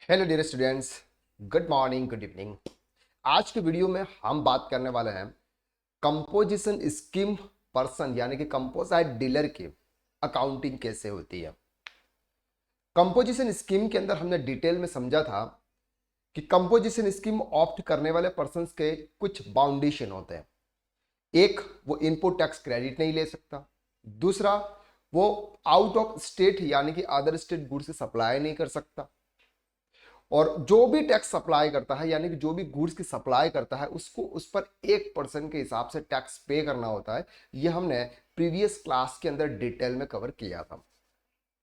Hello dear students, good morning, good evening. आज के video में हम बात करने वाले हैं कंपोजिशन स्कीम पर्सन यानी कि कंपोजाइट डीलर की अकाउंटिंग कैसे होती है। कंपोजिशन स्कीम के अंदर हमने डिटेल में समझा था कि कंपोजिशन स्कीम ऑप्ट करने वाले पर्सन के कुछ बाउंडेशन होते हैं। एक, वो इनपुट टैक्स क्रेडिट नहीं ले सकता। दूसरा, वो आउट ऑफ स्टेट यानी कि अदर स्टेट गुड्स से सप्लाई नहीं कर सकता। और जो भी टैक्स सप्लाई करता है यानी कि जो भी गुड्स की सप्लाई करता है उसको उस पर 1% के हिसाब से टैक्स पे करना होता है। ये हमने प्रीवियस क्लास के अंदर डिटेल में कवर किया था।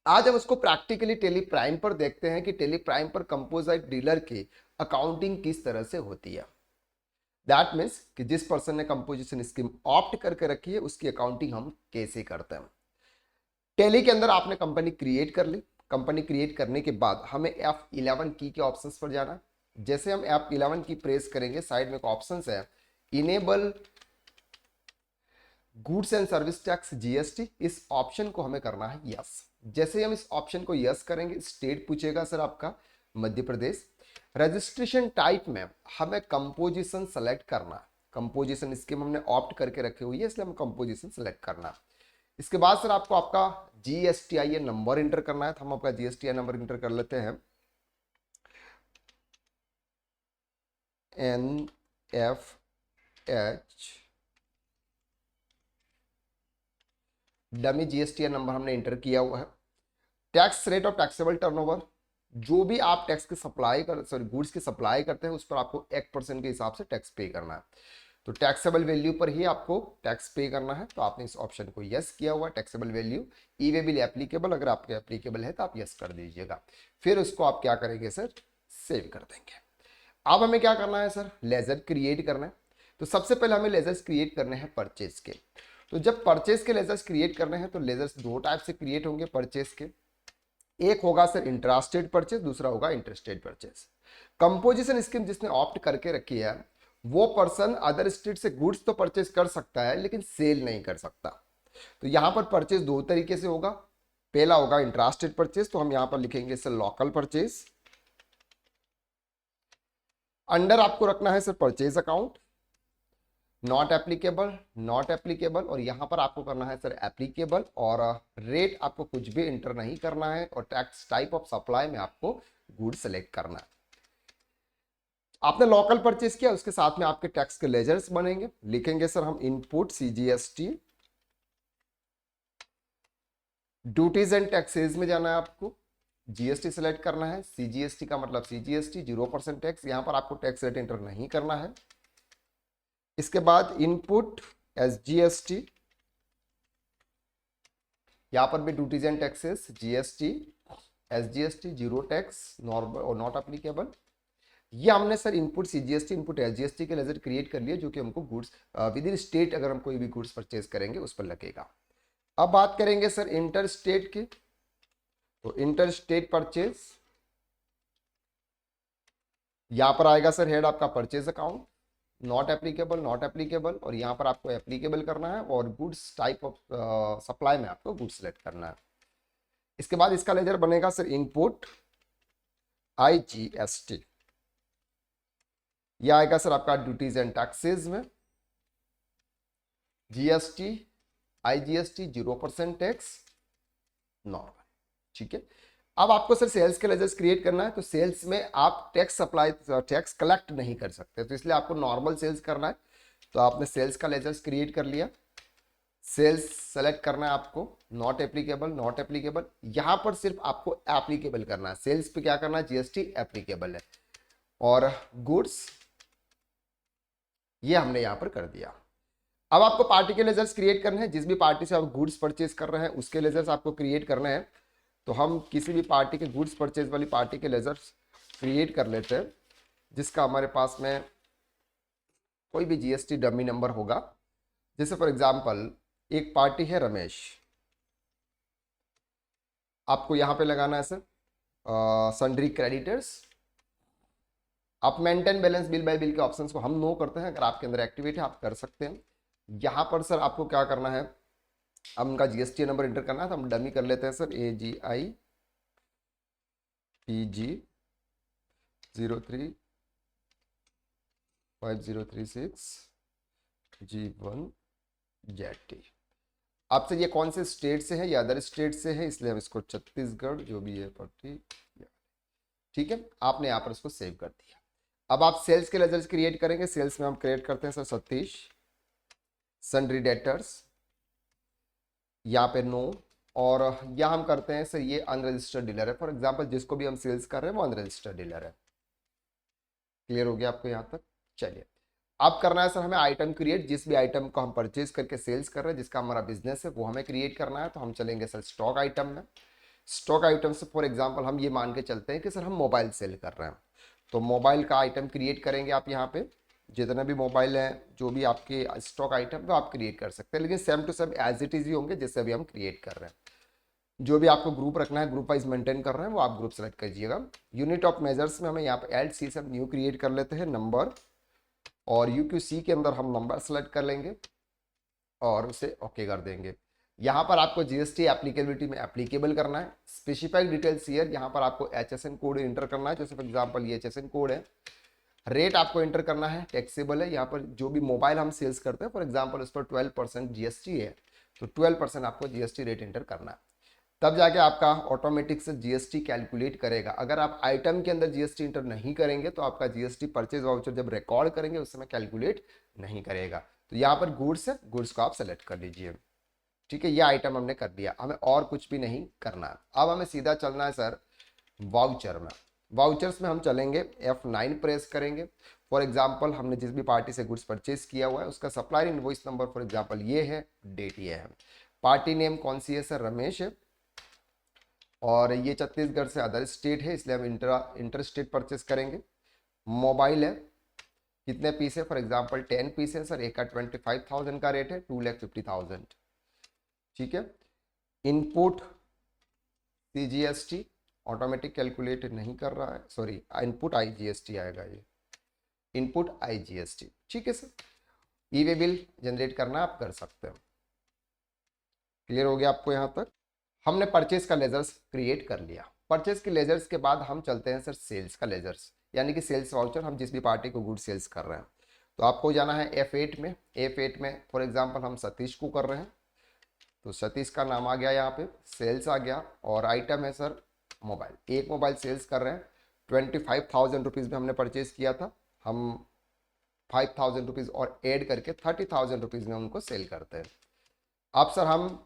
आज हम उसको प्रैक्टिकली टेली प्राइम पर देखते हैं कि टेली प्राइम पर कंपोजिट डीलर की अकाउंटिंग किस तरह से होती है। दैट मीन्स कि जिस पर्सन ने कंपोजिशन स्कीम ऑप्ट करके रखी है उसकी अकाउंटिंग हम कैसे करते हैं। टेली के अंदर आपने कंपनी क्रिएट कर ली। कंपनी क्रिएट करने के बाद हमें F11 की के ऑप्शंस पर जाना है। जैसे हम F11 की प्रेस करेंगे, साइड में एक ऑप्शन है enable goods and service tax GST. इस ऑप्शन को हमें करना है यस। जैसे ही हम इस ऑप्शन को यस करेंगे, स्टेट पूछेगा सर आपका मध्य प्रदेश। रजिस्ट्रेशन टाइप में हमें कंपोजिशन सेलेक्ट करना है। कंपोजिशन स्कीम हमने ऑप्ट करके रखी हुई है इसलिए हमें कंपोजिशन सेलेक्ट करना है। इसके बाद सर आपको आपका जीएसटीआईएन नंबर इंटर करना है, तो हम आपका जीएसटीआईएन नंबर इंटर कर लेते हैं। NFH डमी जीएसटीआईएन नंबर हमने इंटर किया हुआ है। Tax rate of taxable turnover, जो भी आप टैक्स की सप्लाई कर सॉरी गुड्स की सप्लाई करते हैं उस पर आपको 1% के हिसाब से टैक्स पे करना है। तो टैक्सेबल वैल्यू पर ही आपको टैक्स पे करना है, तो आपने इस ऑप्शन को यस किया हुआ। टैक्सेबल वैल्यू ई वे बिल एप्लीकेबल, अगर आपके एप्लीकेबल है तो आप यस कर दीजिएगा। फिर उसको आप क्या करेंगे सर, सेव कर देंगे। अब हमें क्या करना है सर, लेजर क्रिएट करना है। तो सबसे पहले हमें लेजर्स क्रिएट करने हैं परचेज के। तो जब परचेज के लेजर्स क्रिएट करने हैं तो लेजर्स दो टाइप से क्रिएट होंगे परचेज के। एक होगा सर इंट्रास्टेट परचेज, दूसरा होगा इंटरस्टेट परचेज। कंपोजिशन स्कीम जिसने ऑप्ट करके रखी है वो पर्सन अदर स्टेट से गुड्स तो परचेज कर सकता है लेकिन सेल नहीं कर सकता। तो यहां पर परचेज दो तरीके से होगा। पहला होगा इंट्रास्टेट परचेज, तो हम यहां पर लिखेंगे सर लोकल परचेज। अंडर आपको रखना है sir purchase account, not applicable, not applicable, और यहां पर आपको करना है सर एप्लीकेबल। और रेट आपको कुछ भी इंटर नहीं करना है और टैक्स टाइप ऑफ सप्लाई में आपको गुड सेलेक्ट करना है। आपने लोकल परचेज किया, उसके साथ में आपके टैक्स के लेजर्स बनेंगे। लिखेंगे सर हम input CGST, duties and taxes में जाना है आपको, जीएसटी सेलेक्ट करना है। सीजीएसटी का मतलब सीजीएसटी 0% टैक्स, यहां पर आपको टैक्स रेट एंटर नहीं करना है। इसके बाद इनपुट एसजीएसटी, यहां पर भी duties and taxes GST SGST 0 tax normal और नॉट अप्लीकेबल। ये हमने sir input CGST input SGST के लेजर क्रिएट कर लिए जो कि हमको गुड्स विद इन स्टेट अगर हम कोई भी गुड्स परचेज करेंगे उस पर लगेगा। अब बात करेंगे सर इंटर स्टेट की। तो इंटर स्टेट परचेज, यहां पर आएगा सर हेड आपका purchase account, not applicable, not applicable, और यहां पर आपको एप्लीकेबल करना है और गुड्स टाइप ऑफ सप्लाई में आपको गुड्स सेलेक्ट करना है। इसके बाद इसका लेजर बनेगा सर इनपुट आईजीएसटी, यह आएगा सर आपका ड्यूटीज एंड टैक्सेज में, जीएसटी आईजीएसटी 0% टैक्स नॉर्मल। ठीक है। अब आपको सर सेल्स के लेजर्स क्रिएट करना है। तो सेल्स में आप टैक्स सप्लाई टैक्स कलेक्ट नहीं कर सकते, तो इसलिए आपको नॉर्मल सेल्स करना है। तो आपने सेल्स का लेजर्स क्रिएट कर लिया। सेल्स सेलेक्ट करना है आपको, नॉट एप्लीकेबल, नॉट एप्लीकेबल, यहां पर सिर्फ आपको एप्लीकेबल करना है। सेल्स पे क्या करना है, जीएसटी एप्लीकेबल है। और गुड्स ये हमने यहां पर कर दिया। अब आपको पार्टी के लेजर्स क्रिएट करने हैं। जिस भी पार्टी से आप गुड्स परचेज कर रहे हैं उसके लेजर्स आपको क्रिएट करने हैं। तो हम किसी भी पार्टी के गुड्स परचेज वाली पार्टी के लेजर्स क्रिएट कर लेते हैं जिसका हमारे पास में कोई भी जीएसटी डमी नंबर होगा। जैसे फॉर एग्जांपल एक पार्टी है रमेश, आपको यहां पे लगाना है सर सन्ड्री क्रेडिटर्स। आप maintain balance bill bye bill के ऑप्शंस को हम नो करते हैं, अगर आपके अंदर एक्टिवेट है आप कर सकते हैं। यहाँ पर सर आपको क्या करना है, अब उनका जीएसटी नंबर इंटर करना है। तो हम डमी कर लेते हैं सर AGI PG 035036G1ZT। आपसे ये कौन से स्टेट से है, या अदर स्टेट से है, इसलिए हम इसको छत्तीसगढ़ जो भी है पट्टी, ठीक है। आपने यहाँ पर इसको सेव कर दिया। अब आप सेल्स के लेजर्स क्रिएट करेंगे। सेल्स में हम क्रिएट करते हैं सर सतीश, सन्ड्री डेटर्स, यहाँ पे नो, और यहाँ हम करते हैं सर ये अनरजिस्टर्ड डीलर है। फॉर एग्जांपल जिसको भी हम सेल्स कर रहे हैं वो अनरजिस्टर्ड डीलर है। क्लियर हो गया आपको यहाँ तक? चलिए, अब करना है सर हमें आइटम क्रिएट। जिस भी आइटम को हम परचेज करके सेल्स कर रहे हैं, जिसका हमारा बिजनेस है, वो हमें क्रिएट करना है। तो हम चलेंगे सर स्टॉक आइटम में। स्टॉक आइटम से फॉर एग्जांपल हम ये मान के चलते हैं कि सर हम मोबाइल सेल कर रहे हैं, तो मोबाइल का आइटम क्रिएट करेंगे। आप यहाँ पे जितने भी मोबाइल हैं, जो भी आपके स्टॉक आइटम वो आप क्रिएट कर सकते हैं, लेकिन same to same as it is ही होंगे जैसे अभी हम क्रिएट कर रहे हैं। जो भी आपको ग्रुप रखना है, ग्रुप वाइज मेंटेन कर रहे हैं, वो आप ग्रुप सेलेक्ट कीजिएगा। यूनिट ऑफ मेजर्स में हमें यहाँ पे एल सी से न्यू क्रिएट कर लेते हैं नंबर, और UQC के अंदर हम नंबर सेलेक्ट कर लेंगे और उसे ओके कर देंगे। यहाँ पर आपको GST एप्लीकेबिलिटी में एप्लीकेबल करना है। स्पेसिफाइड डिटेल्स ईयर, यहाँ पर आपको HSN कोड इंटर करना है। जैसे फॉर एग्जांपल ये HSN कोड है। रेट आपको इंटर करना है, टैक्सेबल है। यहाँ पर जो भी मोबाइल हम सेल्स करते हैं, फॉर एग्जांपल उस पर 12% GST है, तो 12% आपको GST रेट इंटर करना है। तब जाके आपका ऑटोमेटिक से GST कैलकुलेट करेगा। अगर आप आइटम के अंदर GST इंटर नहीं करेंगे तो आपका GST परचेज वाउचर जब रिकॉर्ड करेंगे उस समय कैलकुलेट नहीं करेगा। तो यहाँ पर गुड्स है, गुड्स को आप सेलेक्ट कर लीजिए। ठीक है, ये आइटम हमने कर दिया, हमें और कुछ भी नहीं करना है। अब हमें सीधा चलना है सर वाउचर में। वाउचर्स में हम चलेंगे, F9 प्रेस करेंगे। फॉर एग्जांपल हमने जिस भी पार्टी से गुड्स परचेज किया हुआ है उसका supplier invoice number for example ये है, डेट ये है। पार्टी नेम कौन सी है सर? रमेश है। और ये छत्तीसगढ़ से अदर स्टेट है, इसलिए हम इंटर स्टेट परचेस करेंगे। मोबाइल है, कितने पीस है? फॉर एग्जांपल 10 पीस है सर। एक का 25,000 का रेट है, 2,50,000। ठीक है। इनपुट CGST ऑटोमेटिक कैलकुलेट नहीं कर रहा है, सॉरी इनपुट IGST आएगा, ये इनपुट IGST। ठीक है सर। ई-वे बिल जनरेट करना आप कर सकते हैं। क्लियर हो गया आपको यहाँ तक? हमने परचेज का लेजर्स क्रिएट कर लिया। परचेज के लेजर्स के बाद हम चलते हैं सर सेल्स का लेजर्स, यानी कि सेल्स वाउचर। हम जिस भी पार्टी को गुड सेल्स कर रहे हैं, तो आपको जाना है F8 में। F8 में फॉर एग्जांपल हम सतीश को कर रहे हैं, तो सतीश का नाम आ गया, यहाँ पे सेल्स आ गया, और आइटम है सर मोबाइल। एक मोबाइल सेल्स कर रहे हैं, 25,000 रुपीज़ में हमने परचेज किया था। हम 5,000 रुपीज़ और ऐड करके 30,000 रुपीज़ में उनको सेल करते हैं। अब सर हम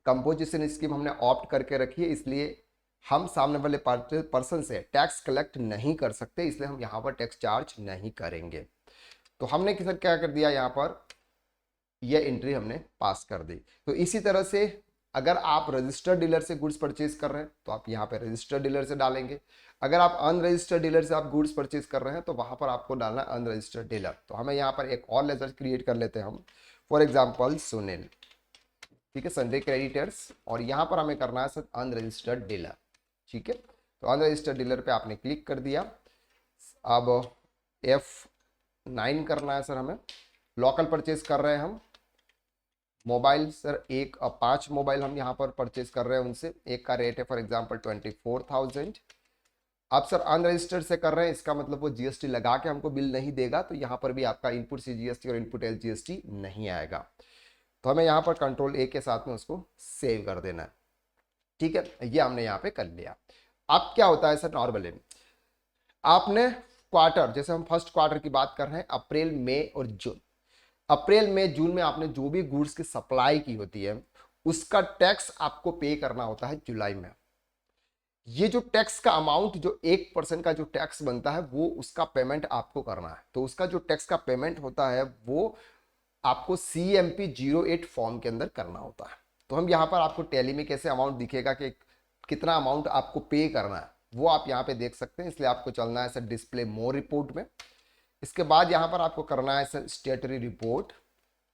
कंपोजिशन स्कीम हमने ऑप्ट करके रखी है, इसलिए हम सामने वाले पर्सन से टैक्स कलेक्ट नहीं कर सकते, इसलिए हम यहाँ पर टैक्स चार्ज नहीं करेंगे। तो हमने सर क्या कर दिया, यहाँ पर यह एंट्री हमने पास कर दी। तो इसी तरह से अगर आप रजिस्टर्ड डीलर से गुड्स परचेज कर रहे हैं तो आप यहाँ पे रजिस्टर्ड डीलर से डालेंगे। अगर आप अनरजिस्टर्ड डीलर से आप गुड्स परचेज कर रहे हैं तो वहाँ पर आपको डालना अनरजिस्टर्ड डीलर। तो हमें यहाँ पर एक और लेजर क्रिएट कर लेते हैं हम, फॉर एग्जाम्पल सुनील। ठीक है, सन्डे क्रेडिटर्स, और यहाँ पर हमें करना है सर अनरजिस्टर्ड डीलर। ठीक है, तो अनरजिस्टर्ड डीलर पे आपने क्लिक कर दिया। अब F9 करना है सर हमें। लोकल परचेज कर रहे हैं हम मोबाइल सर, 5 मोबाइल हम यहाँ पर परचेज कर रहे हैं उनसे। एक का रेट है फॉर एग्जांपल 24,000। आप सर अनरजिस्टर्ड से कर रहे हैं, इसका मतलब वो GST लगा के हमको बिल नहीं देगा, तो यहाँ पर भी आपका इनपुट CGST और इनपुट LGST नहीं आएगा। तो हमें यहाँ पर Ctrl+A के साथ में उसको सेव कर देना है। ठीक है, ये हमने यहाँ पे कर लिया। अब क्या होता है सर, नॉर्मली आपने क्वार्टर, जैसे हम फर्स्ट क्वार्टर की बात कर रहे हैं, अप्रैल मई और जून। अप्रैल में जून में आपने जो भी गुड्स की सप्लाई की होती है उसका टैक्स आपको पे करना होता है जुलाई में। ये जो टैक्स का अमाउंट, जो 1% का जो टैक्स बनता है, वो उसका पेमेंट आपको करना है। तो उसका जो टैक्स का पेमेंट होता है वो आपको CMP 08 फॉर्म के अंदर करना होता है। तो हम यहाँ पर आपको टैली में कैसे अमाउंट दिखेगा कि कितना अमाउंट आपको पे करना है, वो आप यहाँ पे देख सकते हैं। इसलिए आपको चलना है सर डिस्प्ले मोर रिपोर्ट में। इसके बाद यहाँ पर आपको करना है सर स्टेटरी रिपोर्ट,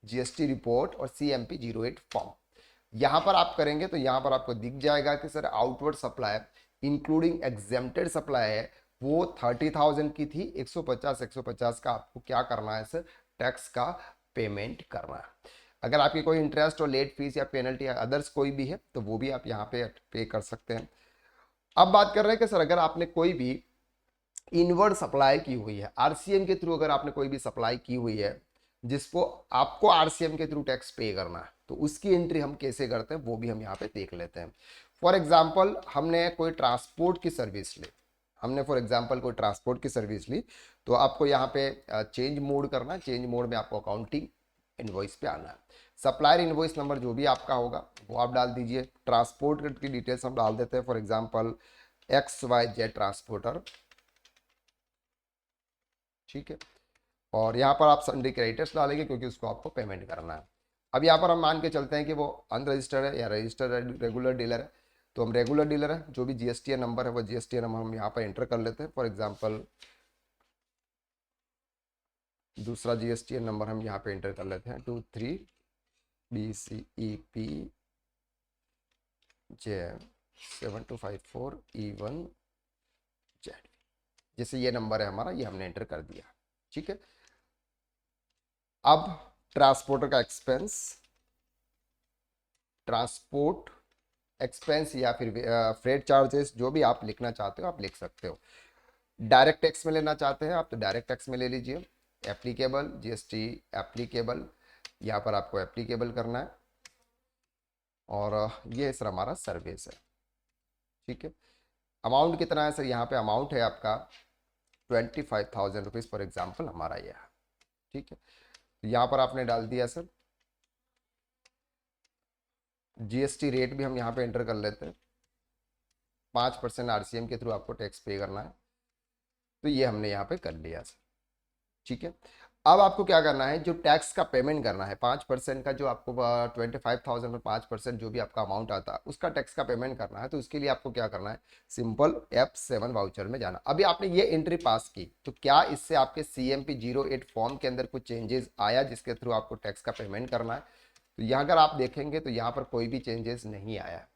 GST रिपोर्ट और CMP 08 फॉर्म। यहाँ पर आप करेंगे तो यहाँ पर आपको दिख जाएगा कि sir outward supply including exempted supply है वो 30,000 की थी। 150 का आपको क्या करना है सर, टैक्स का पेमेंट करना है। अगर आपकी कोई इंटरेस्ट और लेट फीस या पेनल्टी या अदर्स कोई भी है तो वो भी आप यहाँ पे कर सकते हैं। अब बात कर रहे हैं कि सर अगर आपने कोई भी इनवर्ड सप्लाई की हुई है, आरसीएम के थ्रू अगर आपने कोई भी सप्लाई की हुई है जिसको आपको आरसीएम के थ्रू टैक्स पे करना है, तो उसकी एंट्री हम कैसे करते हैं वो भी हम यहाँ पे देख लेते हैं। फॉर एग्जाम्पल हमने कोई ट्रांसपोर्ट की सर्विस ली, हमने फॉर एग्जाम्पल कोई ट्रांसपोर्ट की सर्विस ली, तो आपको यहाँ पे चेंज मोड करना है। चेंज मोड में आपको अकाउंटिंग इनवॉइस पे आना है। सप्लायर इनवॉइस नंबर जो भी आपका होगा वो आप डाल दीजिए। ट्रांसपोर्ट की डिटेल्स हम डाल देते हैं, फॉर एग्जाम्पल XYZ ट्रांसपोर्टर, ठीक है। और यहाँ पर आप सन्ड्री क्रेडिटर्स डालेंगे क्योंकि उसको आपको पेमेंट करना है। अब यहाँ पर हम मान के चलते हैं कि वो अनरजिस्टर्ड है या रजिस्टर्ड रेगुलर डीलर है, तो हम रेगुलर डीलर है, जो भी जीएसटीएन नंबर है वो जीएसटीएन नंबर हम यहाँ पर एंटर कर लेते हैं। फॉर एग्जांपल दूसरा जीएसटीएन नंबर हम यहाँ पे एंटर कर लेते हैं 23BCEPJ7254E1Z, जैसे ये नंबर है हमारा, ये हमने एंटर कर दिया, ठीक है। अब ट्रांसपोर्टर का एक्सपेंस, ट्रांसपोर्ट एक्सपेंस या फिर फ्रेट चार्जेस जो भी आप लिखना चाहते हो आप लिख सकते हो। डायरेक्ट टैक्स में लेना चाहते हैं आप तो डायरेक्ट टैक्स में ले लीजिए। एप्लीकेबल जीएसटी एप्लीकेबल, यहाँ पर आपको एप्लीकेबल करना है। और ये सर हमारा सर्विस है, ठीक है। अमाउंट कितना है सर, यहाँ पे अमाउंट है आपका 25,000 रुपीज़ फॉर एग्जाम्पल हमारा यह है, ठीक है। तो यहाँ पर आपने डाल दिया सर। जीएसटी रेट भी हम यहाँ पे एंटर कर लेते हैं। 5% आरसीएम के थ्रू आपको टैक्स पे करना है, तो ये हमने यहाँ पे कर लिया सर, ठीक है। अब आपको क्या करना है, जो टैक्स का पेमेंट करना है 5% का, जो आपको 25,000 में 5% जो भी आपका अमाउंट आता है उसका टैक्स का पेमेंट करना है, तो उसके लिए आपको क्या करना है, सिंपल F7 वाउचर में जाना। अभी आपने ये एंट्री पास की तो क्या इससे आपके CMP 08 फॉर्म के अंदर कुछ चेंजेस आया जिसके थ्रू आपको टैक्स का पेमेंट करना है? तो यहाँ अगर आप देखेंगे तो यहाँ पर कोई भी चेंजेस नहीं आया है।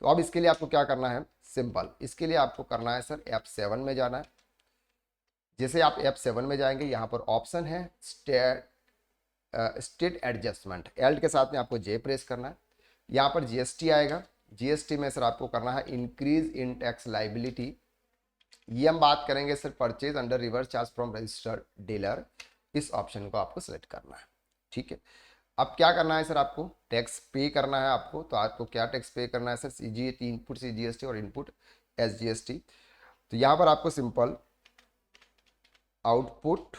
तो अब इसके लिए आपको क्या करना है, सिंपल इसके लिए आपको करना है सर F7 में जाना है। जैसे आप F7 में जाएंगे यहाँ पर ऑप्शन है स्टेट एडजस्टमेंट, एल्ट के साथ में आपको J प्रेस करना है। यहाँ पर जीएसटी आएगा, जीएसटी में सर आपको करना है इंक्रीज इन टैक्स लाइबिलिटी। ये हम बात करेंगे sir purchase under reverse charge from registered dealer, इस ऑप्शन को आपको सेलेक्ट करना है, ठीक है। अब क्या करना है सर, आपको टैक्स पे करना है आपको, तो आपको क्या टैक्स पे करना है सर, सीजीएसटी, इनपुट सीजीएसटी और इनपुट एसजीएसटी। तो यहाँ पर आपको simple output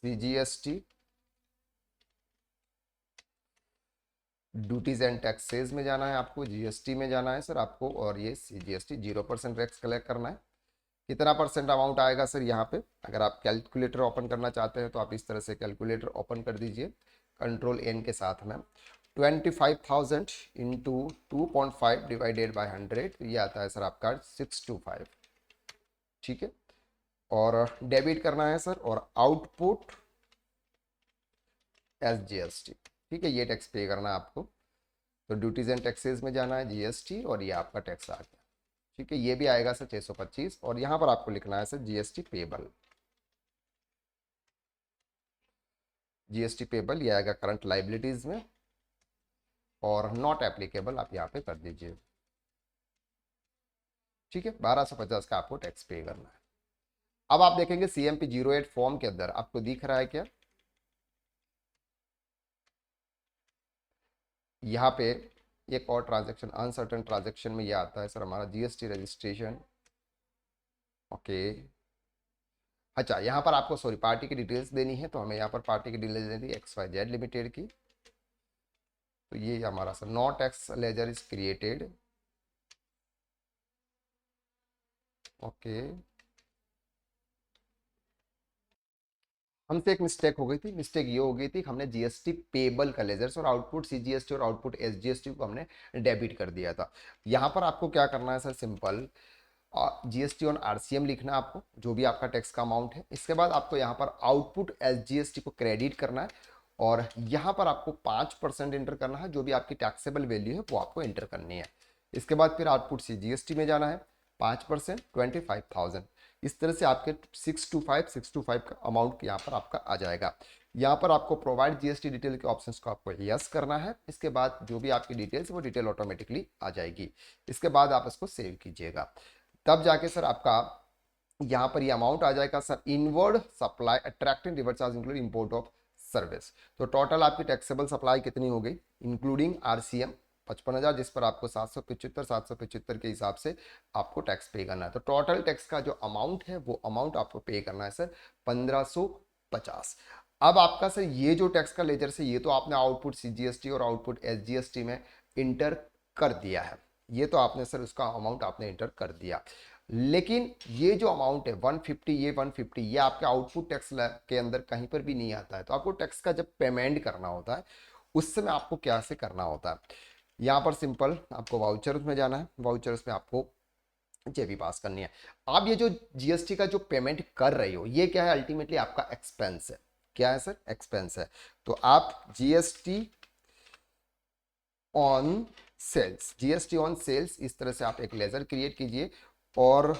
CGST, duties and taxes में जाना है आपको, जीएसटी में जाना है सर आपको, और ये सीजीएसटी 0% टैक्स कलेक्ट करना है। कितना परसेंट अमाउंट आएगा सर यहाँ पे, अगर आप कैलकुलेटर ओपन करना चाहते हैं तो आप इस तरह से कैलकुलेटर ओपन कर दीजिए कंट्रोल N के साथ में। 25,000 इंटू 2.5 डिवाइडेड बाई 100, ये आता है सर आपका 625, ठीक है। और डेबिट करना है सर, और आउटपुट एसजीएसटी, ठीक है, ये टैक्स पे करना है आपको। तो ड्यूटीज एंड टैक्सेस में जाना है, जीएसटी, और ये आपका टैक्स आ गया, ठीक है। ये भी आएगा सर 625, और यहाँ पर आपको लिखना है sir GST payable, GST payable ये आएगा करंट लाइबिलिटीज में, और नॉट एप्लीकेबल आप यहाँ पे कर दीजिए, ठीक है। 1250 का आपको टैक्स पे करना है। अब आप देखेंगे CMP 08 फॉर्म के अंदर आपको दिख रहा है क्या, यहाँ पे एक और ट्रांजैक्शन अनसर्टेन ट्रांजैक्शन में ये आता है सर हमारा जीएसटी रजिस्ट्रेशन, ओके। अच्छा, यहाँ पर आपको सॉरी पार्टी की डिटेल्स देनी है, तो हमें यहाँ पर पार्टी की डिटेल्स देनी है XYZ लिमिटेड की। तो ये हमारा sir no tax ledger is created, okay. हमसे एक मिस्टेक हो गई थी, मिस्टेक ये हो गई थी कि हमने जीएसटी पेबल का लेजर्स और आउटपुट सीजीएसटी और आउटपुट एसजीएसटी को हमने डेबिट कर दिया था। यहाँ पर आपको क्या करना है sir, simple GST on RCM लिखना है आपको, जो भी आपका टैक्स का अमाउंट है। इसके बाद आपको यहाँ पर आउटपुट एसजीएसटी को क्रेडिट करना है, और यहाँ पर आपको 5% एंटर करना है, जो भी आपकी टैक्सेबल वैल्यू है वो आपको एंटर करनी है। इसके बाद फिर आउटपुट सीजीएसटी में जाना है 5%, 25,000। इस तरह से आपके 625 का अमाउंट यहाँ पर आपका आ जाएगा। यहाँ पर आपको प्रोवाइड जीएसटी डिटेल के ऑप्शंस को आपको यस करना है। इसके बाद जो भी आपकी डिटेल्स वो डिटेल ऑटोमेटिकली आ जाएगी। इसके बाद आप इसको सेव कीजिएगा। तब जाके सर आपका यहाँ पर ये अमाउंट आ जाएगा sir inward supply attracting reverse charge include import of service. तो टोटल आपकी टैक्सेबल सप्लाई कितनी हो गई इंक्लूडिंग आरसीएम 55,000, जिस पर आपको 775 के हिसाब से आपको टैक्स पे करना है। तो टोटल टैक्स का जो अमाउंट है वो अमाउंट आपको पे करना है सर 1550। अब आपका सर ये जो टैक्स का लेजर से ये तो आपने आउटपुट सीजीएसटी और आउटपुट एसजीएसटी में इंटर कर दिया है, ये तो आपने सर उसका अमाउंट आपने इंटर कर दिया। लेकिन ये जो अमाउंट है 150, ये 150 ये आपके आउटपुट टैक्स के अंदर कहीं पर भी नहीं आता है। तो आपको टैक्स का जब पेमेंट करना होता है उस समय आपको क्या से करना होता है, यहाँ पर सिंपल आपको वाउचर्स में जाना है, वाउचर्स में आपको जेबी पास करनी है। आप ये जो जीएसटी का जो पेमेंट कर रही हो ये क्या है, अल्टीमेटली आपका एक्सपेंस है। क्या है सर, एक्सपेंस है। तो आप GST on sales, GST on sales इस तरह से आप एक लेजर क्रिएट कीजिए और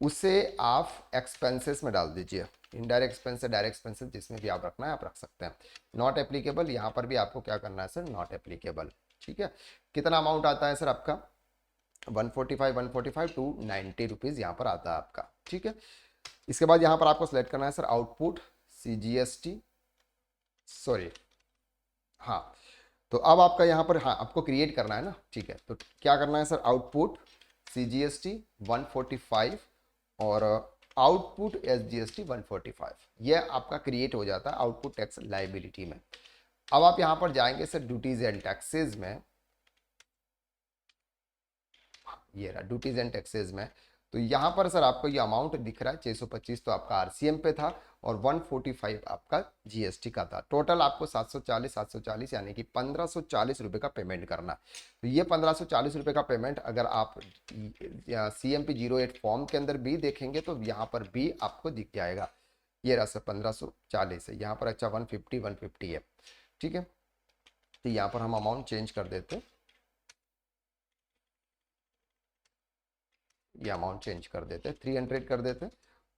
उसे आप एक्सपेंसेस में डाल दीजिए। इनडायरेक्ट एक्सपेंस है, डायरेक्ट एक्सपेंसेस जिसमें भी आप रखना है आप रख सकते हैं। नॉट एप्लीकेबल, यहाँ पर भी आपको क्या करना है सर, नॉट एप्लीकेबल। ठीक है, कितना अमाउंट आता है सर आपका 145 टू 90 रुपीज़ यहाँ पर आता है आपका। ठीक है, इसके बाद यहाँ पर आपको सेलेक्ट करना है सर आउटपुट सीजीएसटी, सॉरी हाँ, तो अब आपका यहाँ पर हाँ आपको क्रिएट करना है ना। ठीक है, तो क्या करना है सर, आउटपुट सीजीएसटी 145 और आउटपुट एसजीएसटी 145, ये आपका क्रिएट हो जाता है आउटपुट टैक्स लाइबिलिटी में। अब आप यहाँ पर जाएंगे सर ड्यूटीज एंड टैक्सेस में, ये रहा ड्यूटीज एंड टैक्सेस में। तो यहाँ पर सर आपको ये अमाउंट दिख रहा है 625 तो आपका आरसीएम पे था और 145 आपका जीएसटी का था। टोटल आपको 740 यानी कि 1540 रुपए का पेमेंट करना। तो ये 1540 रुपए का पेमेंट अगर आप CMP 08 फॉर्म के अंदर भी देखेंगे तो यहाँ पर भी आपको दिख जाएगा। ये रहा सर 1540 है, यहाँ पर अच्छा 150 है। ठीक है, तो यहाँ पर हम अमाउंट चेंज कर देते, ये अमाउंट चेंज कर देते 300 कर देते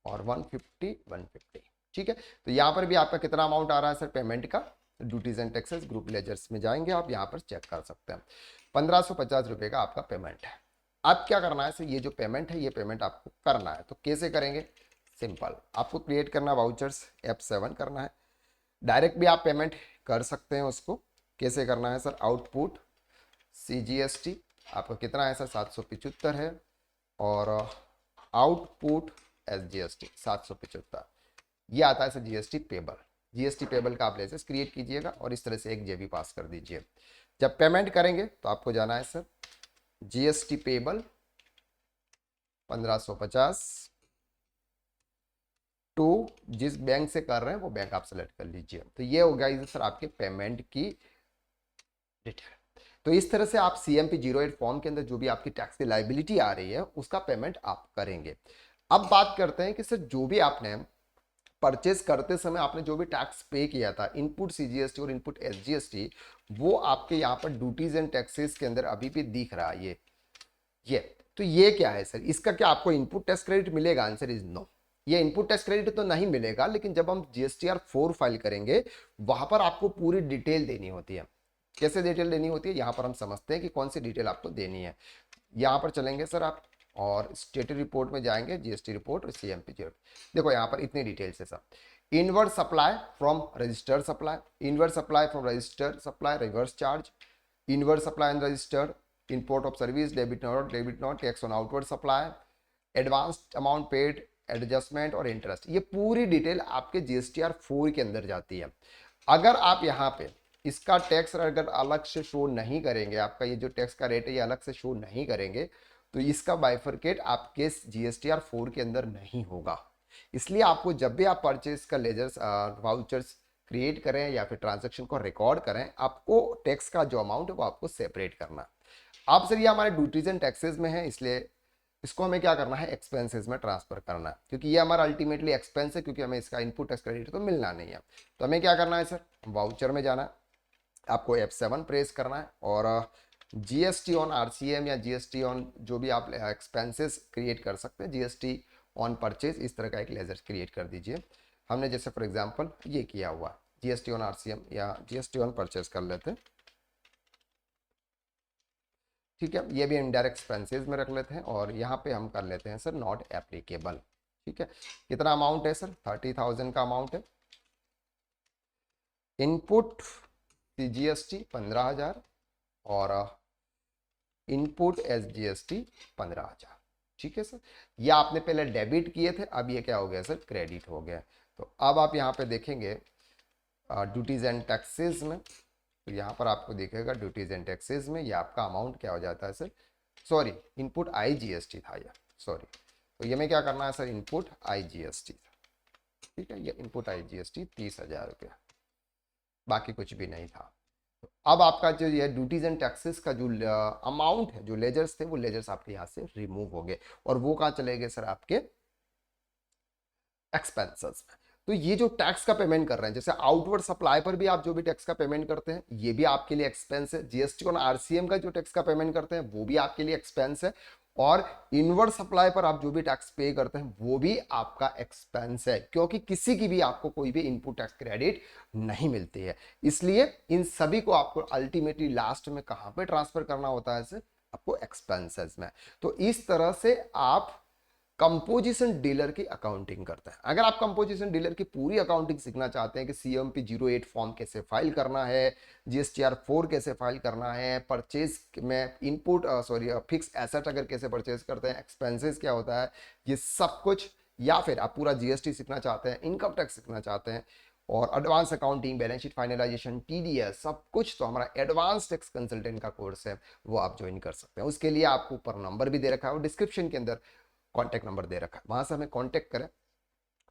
और 150। ठीक है, तो यहाँ पर भी आपका कितना अमाउंट आ रहा है सर पेमेंट का, duties and taxes group ledgers में जाएंगे आप यहाँ पर चेक कर सकते हैं 1550 रुपए का आपका पेमेंट है। अब क्या करना है सर, ये जो पेमेंट है ये पेमेंट आपको करना है। तो कैसे करेंगे, सिंपल आपको क्रिएट करना वाउचर्स F7 करना है। डायरेक्ट भी आप पेमेंट कर सकते हैं उसको। कैसे करना है सर, आउटपुट CGST आपका कितना है सर 775 है और आउटपुट SGST 775, ये आता है sir GST payable. GST payable का आप लेसेस क्रिएट कीजिएगा और इस तरह से एक जेबी पास कर दीजिए। जब पेमेंट करेंगे तो आपको जाना है सर जीएसटी पेबल 1550 टू जिस बैंक से कर रहे हैं वो बैंक आप सेलेक्ट कर लीजिए। तो ये हो गया सर आपके पेमेंट की डिटेल। तो इस तरह से आप CMP 08 फॉर्म के अंदर जो भी आपकी टैक्स की लाइबिलिटी आ रही है उसका पेमेंट आप करेंगे। अब बात करते हैं कि सर जो भी आपने परचेज करते समय आपने जो भी टैक्स पे किया था इनपुट सीजीएसटी और इनपुट एसजीएसटी, वो आपके यहाँ पर ड्यूटीज एंड टैक्सेस के अंदर अभी भी दिख रहा है ये। तो ये क्या है सर, इसका क्या आपको इनपुट टैक्स क्रेडिट मिलेगा, आंसर इज नो। ये इनपुट टैक्स क्रेडिट तो नहीं मिलेगा, लेकिन जब हम GSTR 4 फाइल करेंगे वहां पर आपको पूरी डिटेल देनी होती है। कैसे डिटेल देनी होती है, यहाँ पर हम समझते हैं कि कौन सी डिटेल आपको देनी है। यहाँ पर चलेंगे सर आप और स्टेट रिपोर्ट में जाएंगे, जीएसटी रिपोर्ट और CMP 08। देखो यहाँ पर इतनी डिटेल्स है सब। Inward supply from registered supply, inward supply from registered supply, reverse charge, inward supply and registered, import of service, debit not, tax on outward supply, advanced amount paid, adjustment और interest, ये पूरी detail आपके GSTR 4 के अंदर जाती है। अगर आप यहाँ पे इसका टैक्स अगर अलग से शो नहीं करेंगे, आपका ये जो टैक्स का रेट है ये अलग से शो नहीं करेंगे, तो इसका बाइफरकेट आपके GSTR 4 के अंदर नहीं होगा। इसलिए आपको जब भी आप परचेज का लेजर्स वाउचर्स क्रिएट करें या फिर ट्रांजेक्शन को रिकॉर्ड करें, आपको टैक्स का जो अमाउंट है वो आपको सेपरेट करना है। आप सर ये हमारे ड्यूटीज एंड टैक्सेस में है, इसलिए इसको हमें क्या करना है, एक्सपेंसेस में ट्रांसफर करना है, क्योंकि ये हमारा अल्टीमेटली एक्सपेंस है, क्योंकि हमें इसका इनपुट टैक्स क्रेडिट तो मिलना नहीं है। तो हमें क्या करना है सर, वाउचर में जाना है, आपको F7 प्रेस करना है और GST ऑन RCM या GST ऑन जो भी आप एक्सपेंसेस क्रिएट कर सकते हैं, GST ऑन परचेज इस तरह का एक लेजर क्रिएट कर दीजिए। हमने जैसे फॉर एग्जांपल ये किया हुआ GST ऑन RCM या GST ऑन परचेज कर लेते हैं। ठीक है, ये भी इनडायरेक्ट एक्सपेंसेस में रख लेते हैं और यहाँ पे हम कर लेते हैं सर नॉट एप्लीकेबल। ठीक है, कितना अमाउंट है सर? 30,000 का अमाउंट है। इनपुट CGST 15,000 और इनपुट SGST 15,000। ठीक है सर, ये आपने पहले डेबिट किए थे, अब ये क्या हो गया सर? क्रेडिट हो गया। तो अब आप यहाँ पे देखेंगे ड्यूटीज एंड टैक्सेस में, तो यहाँ पर आपको दिखेगा ड्यूटीज एंड टैक्सेस में ये आपका अमाउंट क्या हो जाता है सर? सॉरी, इनपुट IGST था ये, सॉरी। तो ये में क्या करना है सर? Input IGST। ठीक है, ये इनपुट IGST 30,000 रुपया, बाकी कुछ भी नहीं था। तो अब आपका जो ये ड्यूटीज एंड टैक्सेस का जो अमाउंट है, जो लेजर्स थे, वो लेजर्स आपके यहाँ से रिमूव हो गए और वो कहाँ चले गए सर? आपके एक्सपेंसेस में। तो ये जो टैक्स का पेमेंट कर रहे हैं, जैसे आउटवर्ड सप्लाई पर भी आप जो भी टैक्स का पेमेंट करते हैं, ये भी आपके लिए एक्सपेंस है। GST और RCM का जो टैक्स का पेमेंट करते हैं, वो भी आपके लिए एक्सपेंस है। और इनवर्ड सप्लाई पर आप जो भी टैक्स पे करते हैं, वो भी आपका एक्सपेंस है, क्योंकि किसी की भी आपको कोई भी इनपुट टैक्स क्रेडिट नहीं मिलती है। इसलिए इन सभी को आपको अल्टीमेटली लास्ट में कहां पे ट्रांसफर करना होता है सर? आपको एक्सपेंसेस में। तो इस तरह से आप कंपोजिशन डीलर की अकाउंटिंग करते हैं। अगर आप कंपोजिशन डीलर की पूरी अकाउंटिंग सीखना चाहते हैं कि CMP 08 फॉर्म कैसे फाइल करना है, GSTR 4 कैसे फाइल करना है, परचेज में इनपुट फिक्स एसेट अगर कैसे परचेज करते हैं, एक्सपेंसेस क्या होता है, ये सब कुछ, या फिर आप पूरा GST सीखना चाहते हैं, इनकम टैक्स सीखना चाहते हैं और advance accounting, balance sheet finalisation, TDS, सब कुछ, तो हमारा एडवांस टैक्स कंसल्टेंट का कोर्स है, वो आप ज्वाइन कर सकते हैं। उसके लिए आपको ऊपर नंबर भी दे रखा है और डिस्क्रिप्शन के अंदर कॉन्टैक्ट नंबर दे रखा है, वहां से हमें कॉन्टैक्ट करें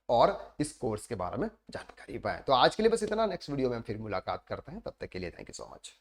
और इस कोर्स के बारे में जानकारी पाएं। तो आज के लिए बस इतना, नेक्स्ट वीडियो में हम फिर मुलाकात करते हैं, तब तक के लिए थैंक यू सो मच।